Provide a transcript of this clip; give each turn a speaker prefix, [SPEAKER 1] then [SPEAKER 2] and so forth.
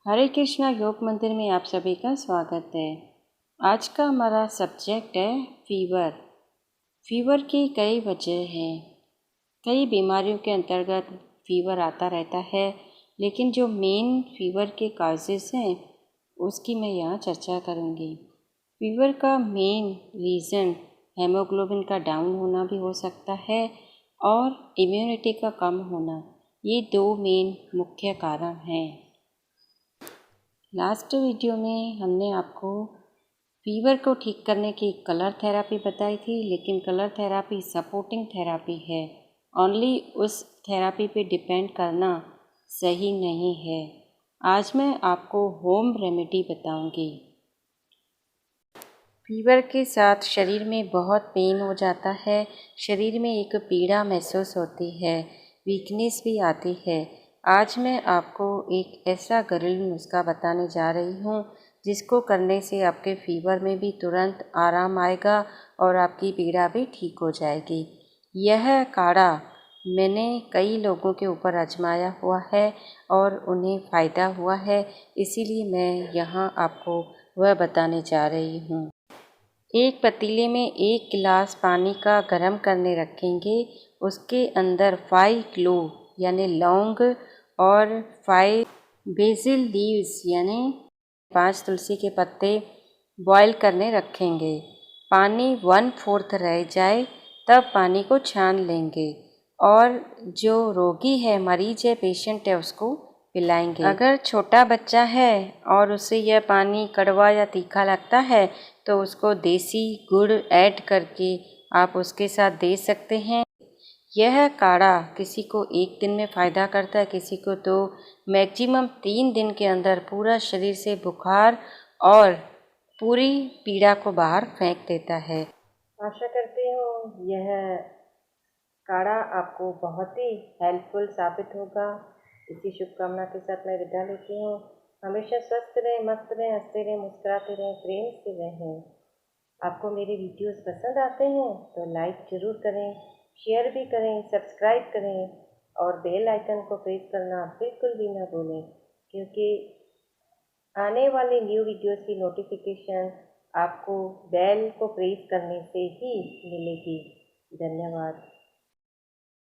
[SPEAKER 1] हरे कृष्णा योग मंदिर में आप सभी का स्वागत है। आज का हमारा सब्जेक्ट है फीवर। फीवर की कई वजह हैं। कई बीमारियों के अंतर्गत फीवर आता रहता है, लेकिन जो मेन फीवर के काजेस हैं उसकी मैं यहाँ चर्चा करूँगी। फीवर का मेन रीज़न हेमोग्लोबिन का डाउन होना भी हो सकता है और इम्यूनिटी का कम होना। ये दो मेन मुख्य कारण हैं। लास्ट वीडियो में हमने आपको फीवर को ठीक करने की कलर थेरापी बताई थी, लेकिन कलर थेरापी सपोर्टिंग थेरापी है। ओनली उस थेरापी पे डिपेंड करना सही नहीं है। आज मैं आपको होम रेमेडी बताऊंगी। फीवर के साथ शरीर में बहुत पेन हो जाता है, शरीर में एक पीड़ा महसूस होती है, वीकनेस भी आती है। आज मैं आपको एक ऐसा घरेलू नुस्खा बताने जा रही हूँ जिसको करने से आपके फीवर में भी तुरंत आराम आएगा और आपकी पीड़ा भी ठीक हो जाएगी। यह काढ़ा मैंने कई लोगों के ऊपर आजमाया हुआ है और उन्हें फ़ायदा हुआ है, इसीलिए मैं यहाँ आपको वह बताने जा रही हूँ। एक पतीले में 1 गिलास पानी का गर्म करने रखेंगे। उसके अंदर 5 क्लोव यानी लौंग और 5 बेसिल लीव्स यानी 5 तुलसी के पत्ते बॉईल करने रखेंगे। पानी 1/4 रह जाए तब पानी को छान लेंगे और जो रोगी है, मरीज है, पेशेंट है, उसको पिलाएंगे। अगर छोटा बच्चा है और उसे यह पानी कड़वा या तीखा लगता है तो उसको देसी गुड़ ऐड करके आप उसके साथ दे सकते हैं। यह काढ़ा किसी को 1 दिन में फ़ायदा करता है, किसी को तो मैक्सिमम 3 दिन के अंदर पूरा शरीर से बुखार और पूरी पीड़ा को बाहर फेंक देता है। आशा करती हूँ यह काढ़ा आपको बहुत ही हेल्पफुल साबित होगा। इसी शुभकामना के साथ मैं विदा लेती हूँ। हमेशा स्वस्थ रहें, मस्त रहें, हंसते रहें, मुस्कुराते रहें, प्रेम से रहें। आपको मेरे वीडियोस पसंद आते हैं तो लाइक ज़रूर करें, शेयर भी करें, सब्सक्राइब करें और बेल आइकन को प्रेस करना बिल्कुल भी ना भूलें, क्योंकि आने वाले न्यू वीडियोस की नोटिफिकेशन आपको बेल को प्रेस करने से ही मिलेगी। धन्यवाद।